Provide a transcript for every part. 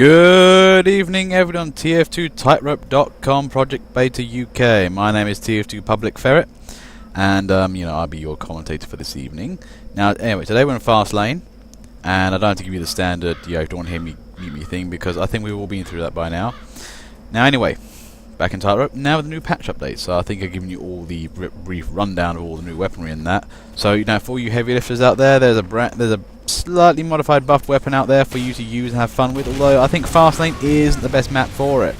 Good evening everyone, TF2 Tightrope.com Project Beta UK. My name is TF2 Public Ferret and I'll be your commentator for this evening. Now anyway, today we're in Fastlane and I don't have to give you the standard if you don't want to hear me mute me thing because I think we've all been through that by now. Now anyway, back in Tightrope, now with the new patch update, so I think I've given you all the brief rundown of all the new weaponry and that. So for all you heavy lifters out there, there's a slightly modified buffed weapon out there for you to use and have fun with, although I think Fastlane isn't the best map for it.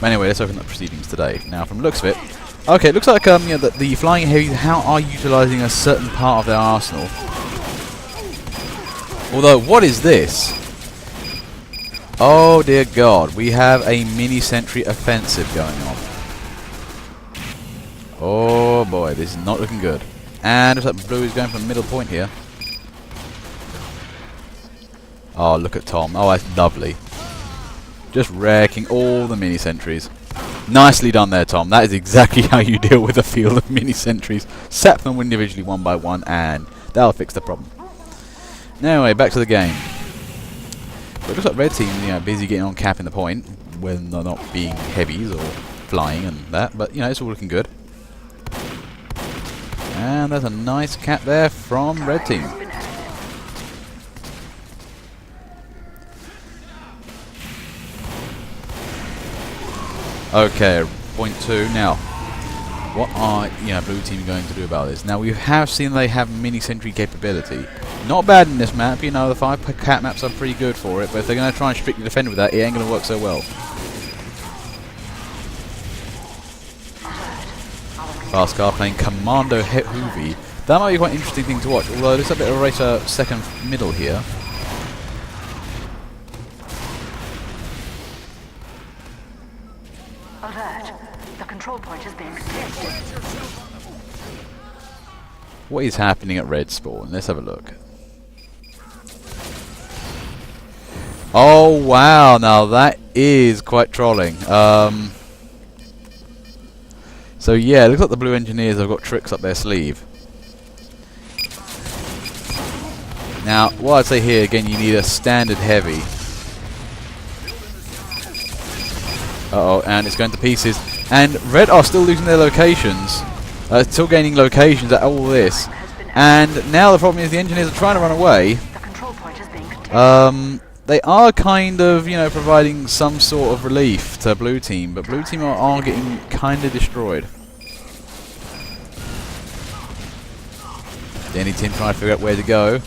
But anyway, let's open up proceedings today. Now from the looks of it, okay, it looks like the flying heavies are utilising a certain part of their arsenal. Although, what is this? Oh dear God, we have a mini sentry offensive going on. Oh boy, this is not looking good. And looks like blue is going for the middle point here. Oh, look at Tom. Oh, that's lovely. Just wrecking all the mini sentries. Nicely done there, Tom. That is exactly how you deal with a field of mini sentries. Sap them individually one by one, and that'll fix the problem. Anyway, back to the game. But it looks like red team, busy getting on capping the point when they're not being heavies or flying and that. But it's all looking good. And there's a nice cap there from red team. Okay, point 2. Now, what are blue team going to do about this? Now we have seen they have mini sentry capability. Not bad in this map. The 5 cap maps are pretty good for it. But if they're going to try and strictly defend with that, it ain't going to work so well. Fast car playing Commando Hoovy. That might be quite an interesting thing to watch. Although there's a bit of a racer second middle here. Alert. The control point is being contested. What is happening at red spawn? Let's have a look. Oh wow, now that is quite trolling. So yeah, it looks like the blue engineers have got tricks up their sleeve. Now, what I'd say here, again, you need a standard heavy. Uh-oh, and it's going to pieces. And red are still losing their locations. Still gaining locations at all this. And now the problem is the engineers are trying to run away. They are kind of, providing some sort of relief to blue team. But blue team are getting kind of destroyed. The enemy team trying to figure out where to go.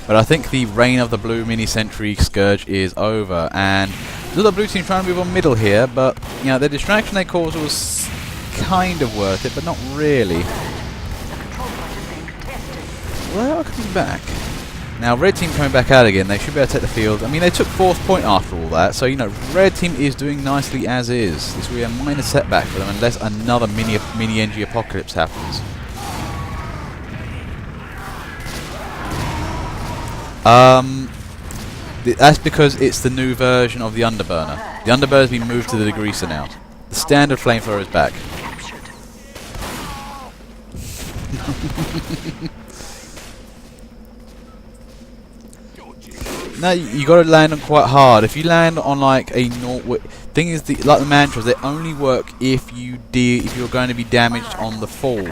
But I think the reign of the blue mini sentry scourge is over. And the blue team trying to move on middle here, but the distraction they caused was kind of worth it, but not really. Well, they are coming back. Now red team coming back out again. They should be able to take the field. I mean, they took 4th point after all that, so red team is doing nicely as is. This will be a minor setback for them unless another mini NG apocalypse happens. That's because it's the new version of the Underburner. The Underburner has been moved to the degreaser now. The standard flamethrower is back. Now you got to land them quite hard. If you land on like a thing is like the mantras, they only work if you're going to be damaged on the fall.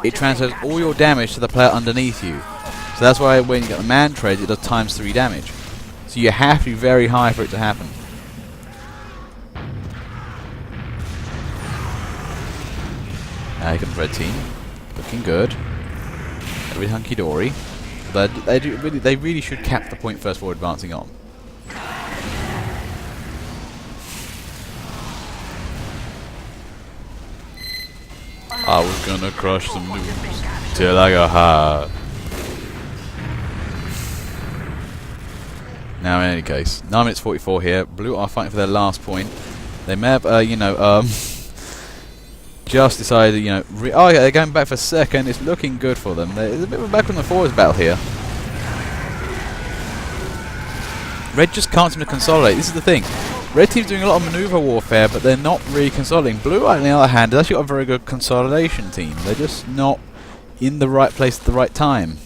It transfers all your damage to the player underneath you. So that's why when you get the man trades, it does ×3 damage. So you have to be very high for it to happen. Now here comes red team, looking good. Every hunky dory. But they really should cap the point first before advancing on. I was gonna crush some noobs till I got high. Now, in any case, 9 minutes 44 here. Blue are fighting for their last point. They may have, just decided, oh yeah, they're going back for second. It's looking good for them. There's a bit of a back on the forwards battle here. Red just can't seem to consolidate. This is the thing. Red team's doing a lot of maneuver warfare, but they're not really consolidating. Blue, on the other hand, has actually got a very good consolidation team. They're just not in the right place at the right time.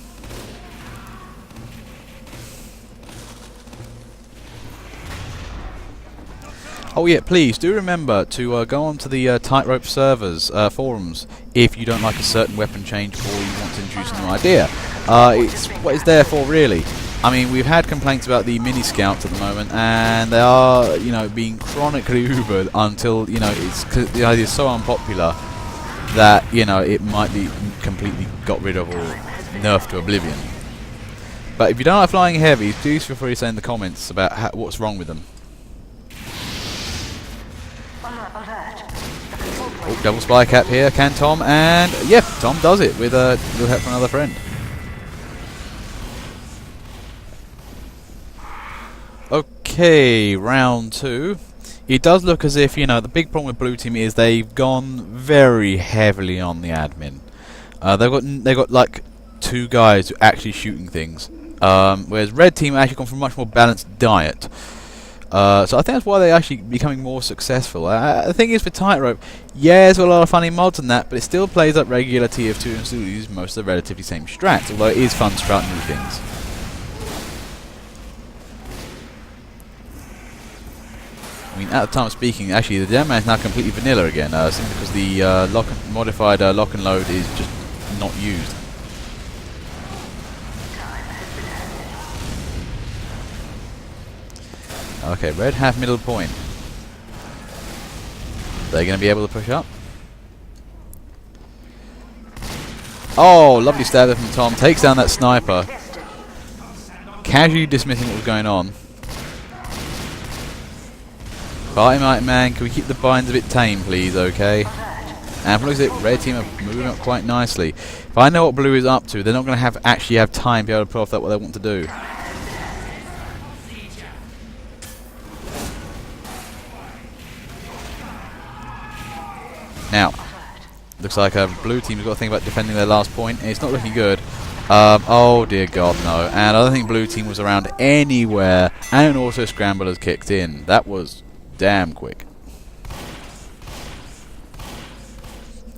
Oh yeah, please do remember to go onto the Tightrope servers forums if you don't like a certain weapon change or you want to introduce a new idea. It's what it's there for, really. I mean, we've had complaints about the mini scouts at the moment, and they are, you know, being chronically Ubered until, you know, the idea is so unpopular that, you know, it might be completely got rid of or nerfed to oblivion. But if you don't like flying heavies, please feel free to say in the comments about what's wrong with them. Oh, double spy cap here, can Tom? And yep, Tom does it with help from another friend. Okay, round 2. It does look as if, you know, the big problem with blue team is they've gone very heavily on the admin. They've got like 2 guys who are actually shooting things, whereas red team actually gone for a much more balanced diet. So I think that's why they're actually becoming more successful. The thing is, for Tightrope, yeah, there's a lot of funny mods and that, but it still plays like regular TF2 and still uses most of the relatively same strats, although it is fun to try out new things. I mean, at the time of speaking, actually, the demo is now completely vanilla again, simply because the modified lock and load is just not used. Okay, red have middle point. They're going to be able to push up. Oh, lovely stab there from Tom. Takes down that sniper. Casually dismissing what was going on. Dynamite man, can we keep the binds a bit tame, please? Okay. And from looks at it, red team are moving up quite nicely. If I know what blue is up to, they're not going to actually have time to be able to pull off what they want to do. Now, looks like blue team's got to think about defending their last point. It's not looking good. Oh dear God, no. And I don't think blue team was around anywhere, and an auto scramble has kicked in. That was damn quick.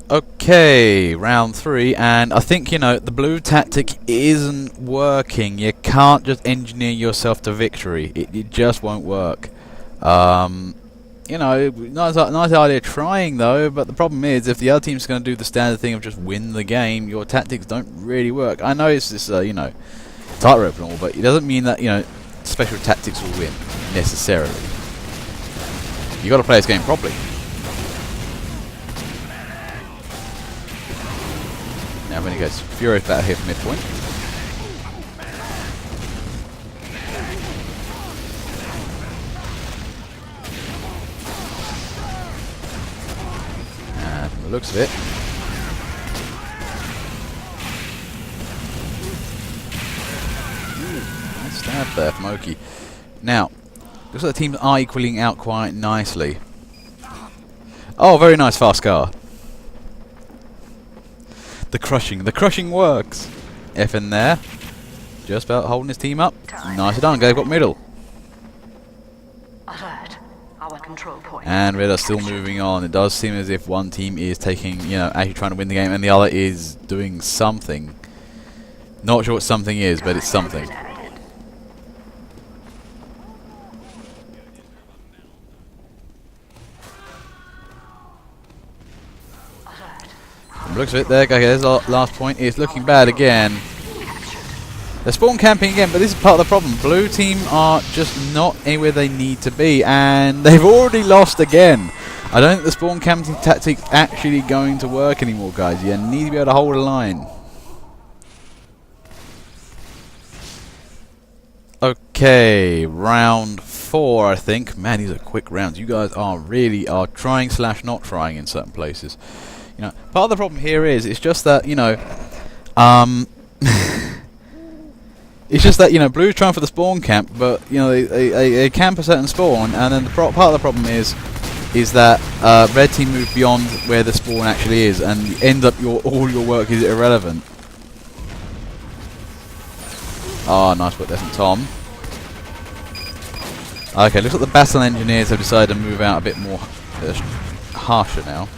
Okay, round 3, and I think, you know, the blue tactic isn't working. You can't just engineer yourself to victory. It just won't work. You know, nice idea trying though, but the problem is if the other team's going to do the standard thing of just win the game, your tactics don't really work. I know it's this, you know, Tightrope and all, but it doesn't mean that, you know, special tactics will win, necessarily. You got to play this game properly. Now when he goes furious battle here from midpoint. And from the looks of it, nice stab there from Oki. Now, looks like the teams are equaling out quite nicely. Oh, very nice fast car. The crushing works. F in there. Just about holding his team up. Nicely done, they've got middle. Alert. Our control point. And red are still moving on. It does seem as if one team is taking, you know, actually trying to win the game, and the other is doing something. Not sure what something is, but it's something. Looks of it there. Okay, there's our last point. It's looking bad again. They're spawn camping again, but this is part of the problem. Blue team are just not anywhere they need to be, and they've already lost again. I don't think the spawn camping tactic's actually going to work anymore, guys. You need to be able to hold a line. Okay, round 4, I think. Man, these are quick rounds. You guys are really trying / not trying in certain places. You know, part of the problem here is it's just that, you know, it's just that, you know, blue's trying for the spawn camp, but you know they camp a certain spawn, and then the part of the problem is that red team move beyond where the spawn actually is, and you end up all your work is irrelevant. Oh, nice work there from Tom. Okay, looks like the battle engineers have decided to move out a bit more harsher now.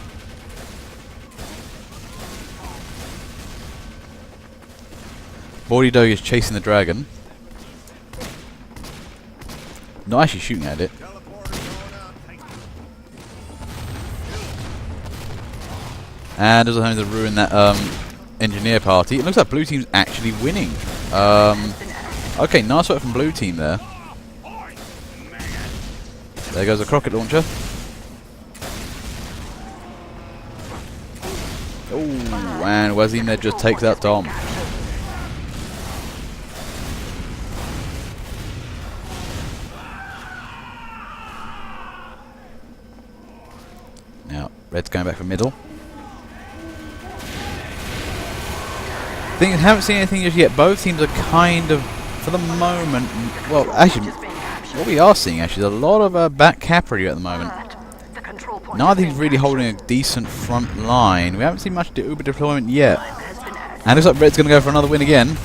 Bordy Dog is chasing the dragon. Not actually shooting at it. And as I'm to ruin that engineer party, it looks like blue team's actually winning. Okay, nice work from blue team there. There goes a rocket launcher. Oh, and Wesley there just takes out Dom. Now, Red's going back for middle. Haven't seen anything just yet. Both teams are kind of, for the moment, well, actually, what we are seeing actually is a lot of back cavalry at the moment. Neither team's really holding a decent front line. We haven't seen much Uber deployment yet. And looks like Red's going to go for another win again.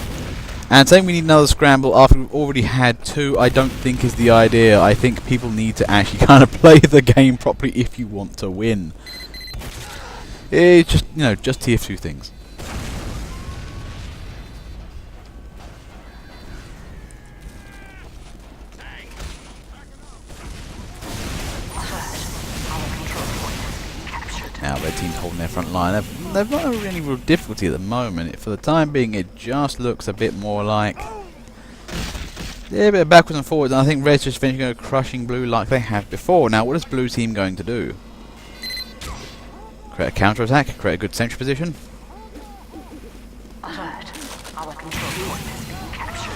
And saying we need another scramble after we've already had two, I don't think is the idea. I think people need to actually kind of play the game properly if you want to win. It's just, you know, just TF2 things. Now red team's holding their front line. They've not having any real difficulty at the moment. For the time being, it just looks a bit more like a bit of backwards and forwards. And I think red's just finishing going crushing blue like they have before. Now, what is blue team going to do? Create a counter attack. Create a good sentry position. Alert. Our control point has been captured.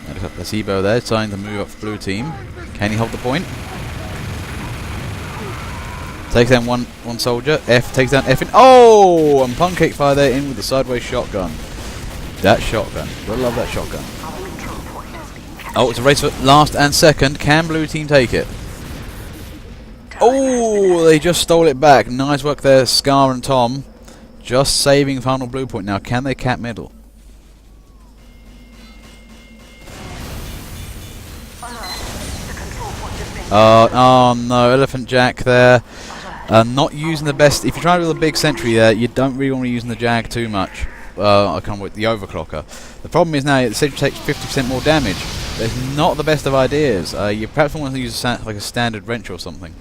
Look at Placebo there, trying to move up for blue team. Can he hold the point? Takes down one soldier. F takes down F in. Oh! And pancake fire there in with the sideways shotgun. That shotgun. Gotta love that shotgun. Oh, it's a race for last and second. Can blue team take it? Oh! They just stole it back. Nice work there, Scar and Tom. Just saving final blue point. Now, can they cap middle? Oh no, Elephant Jack there. Not using the best. If you're trying to do a big sentry there, you don't really want to be using the Jag too much. I can't wait, the overclocker. The problem is now the sentry takes 50% more damage. It's not the best of ideas. You perhaps want to use like a standard wrench or something.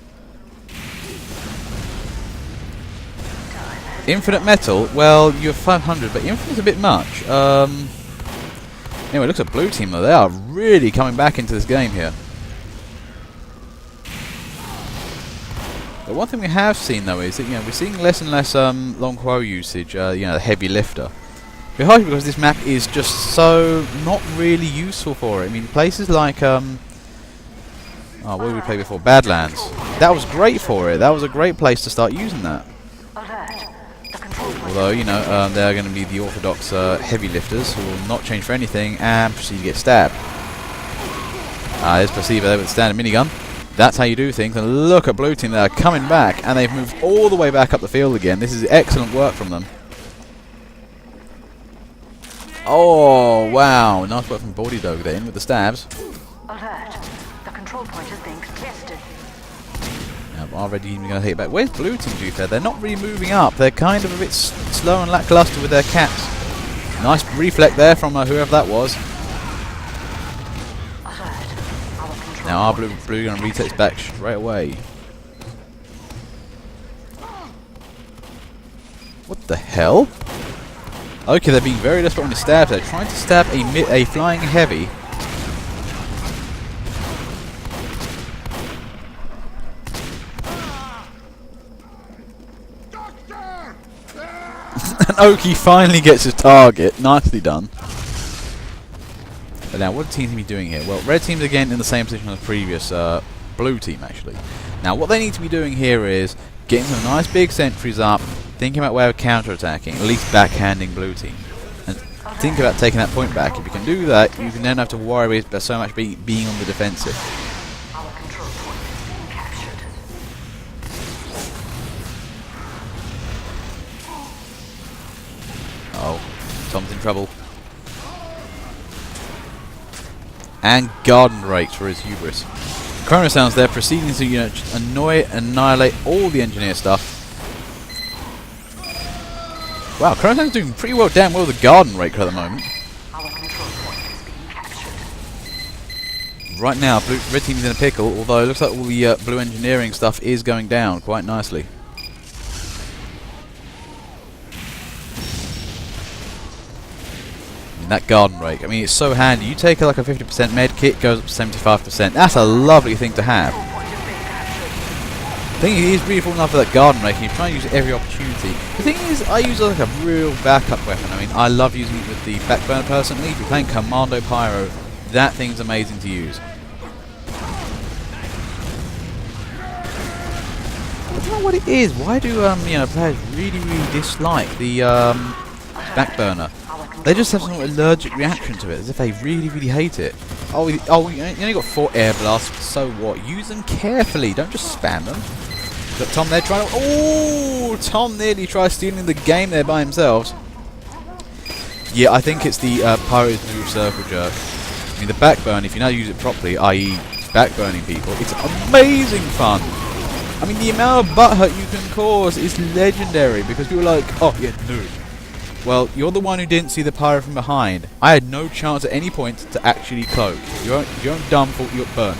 Infinite metal. Well, you're 500, but infinite's a bit much. Anyway, look at blue team though. They are really coming back into this game here. The one thing we have seen though is that we're seeing less and less long quo usage. The heavy lifter. Behind because this map is just so not really useful for it. I mean, places like what did we play before? Badlands. That was great for it. That was a great place to start using that. Although they are going to be the orthodox heavy lifters who will not change for anything and proceed to get stabbed. There's Placebo there with the standard minigun. That's how you do things, and look at blue team, they're coming back, and they've moved all the way back up the field again. This is excellent work from them. Oh, wow, nice work from Baldy Dog there, in with the stabs. Alert. The control point is being contested. Now, are Red team going to take it back? Where's blue team, to be fair? They're not really moving up. They're kind of a bit slow and lackluster with their caps. Nice reflect there from whoever that was. Now our blue going to retake back straight away. What the hell? Okay, they're being very desperate on the stabs. They're trying to stab a flying heavy. And Oki finally gets his target. Nicely done. But now, what are teams be doing here? Well, red team's again in the same position as the previous blue team, actually. Now, what they need to be doing here is getting some nice big sentries up, thinking about way of counter-attacking, at least backhanding blue team. And think about taking that point back. If you can do that, you can then have to worry about so much being on the defensive. Our control point is being captured. Oh, Tom's in trouble. And garden rakes for his hubris. Chrono Sounds there, proceeding to just annihilate all the engineer stuff. Wow, Chrono Sounds doing pretty well, damn well with the garden rake at the moment. Our control point is being captured. right now, red team's in a pickle, although it looks like all the blue engineering stuff is going down quite nicely. And that garden rake, I mean, it's so handy. You take like a 50% med kit, goes up to 75%. That's a lovely thing to have. The thing is, he's really falling off of that garden rake, and you try and use it every opportunity. The thing is, I use it like a real backup weapon. I mean, I love using it with the backburner personally. If you're playing Commando Pyro, that thing's amazing to use. I don't know what it is. Why do players really dislike the backburner? They just have some allergic reaction to it, as if they really hate it. Oh, you only got 4 air blasts. So what? Use them carefully. Don't just spam them. Got Tom there trying to... Oh! Tom nearly tried stealing the game there by himself. Yeah, I think it's the Pyro's blue circle jerk. I mean, the backburn, if you know how to use it properly, i.e. backburning people, it's amazing fun. I mean, the amount of butthurt you can cause is legendary, because people are like, oh, yeah, no. Well, you're the one who didn't see the Pyro from behind. I had no chance at any point to actually cloak. Your own dumb fault, you got burnt.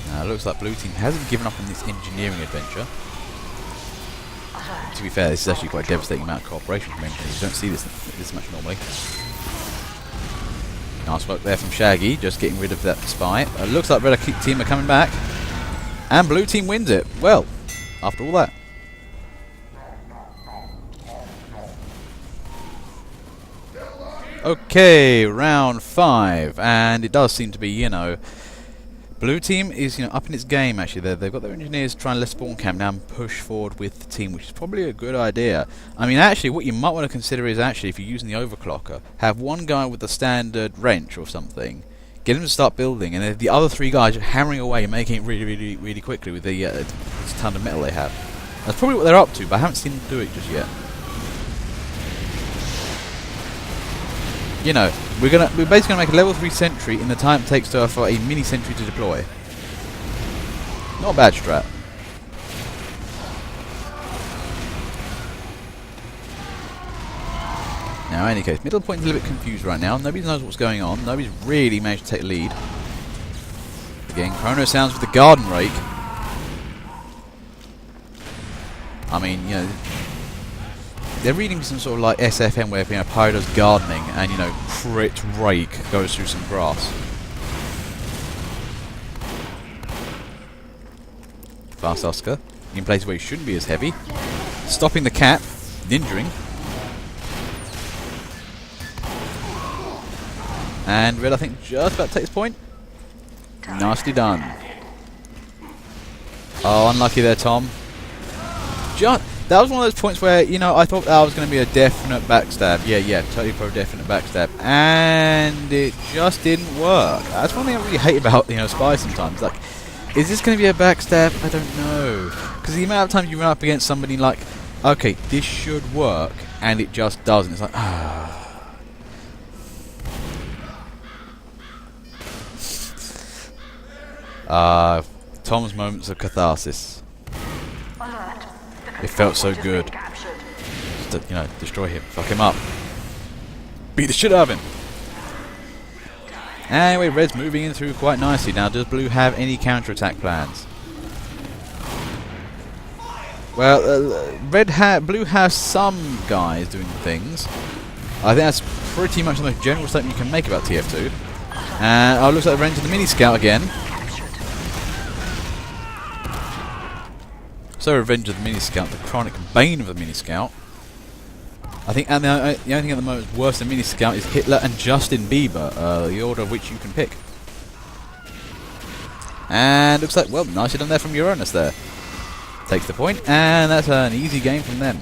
Now, it looks like blue team hasn't given up on this engineering adventure. To be fair, this is actually quite a devastating amount of cooperation from engineers. You don't see this much normally. Nice work there from Shaggy, just getting rid of that spy. Looks like red team are coming back. And blue team wins it. Well, after all that. Okay, round 5. And it does seem to be, blue team is, up in its game, actually. They've got their engineers trying to let spawn camp now and push forward with the team, which is probably a good idea. I mean, actually, what you might want to consider is, actually, if you're using the overclocker, have one guy with the standard wrench or something, get him to start building, and then the other 3 guys just hammering away and making it really quickly with the this ton of metal they have. That's probably what they're up to, but I haven't seen them do it just yet. We're basically gonna make a level 3 sentry in the time it takes for a mini sentry to deploy. Not a bad strat. Now, in any case, middle point is a little bit confused right now. Nobody knows what's going on. Nobody's really managed to take the lead. Again, Chrono sounds with the garden rake. I mean, they're reading some sort of like SFM where Pyro does gardening and crit rake goes through some grass. Fast Oscar in places where he shouldn't be as heavy. Stopping the cap, ninjuring. And red, I think, just about to take this point. Nicely done. Oh, unlucky there, Tom. That was one of those points where, I thought that was going to be a definite backstab. Yeah, totally pro definite backstab. And it just didn't work. That's one thing I really hate about, Spy sometimes. Like, is this going to be a backstab? I don't know. Because the amount of times you run up against somebody like, okay, this should work, and it just doesn't. It's like, Tom's moments of catharsis. It felt so good. Just to, destroy him, fuck him up, beat the shit out of him. Anyway, red's moving in through quite nicely now. Does blue have any counter-attack plans? Well, blue has some guys doing things. I think that's pretty much the most general statement you can make about TF2. And looks like they're into the mini scout again. So Revenge of the Mini Scout, the chronic bane of the Mini Scout. I think, and the only thing at the moment worse than Mini Scout is Hitler and Justin Bieber, the order of which you can pick. And looks like, well, nicely done there from Uranus there. Takes the point, and that's an easy game from them.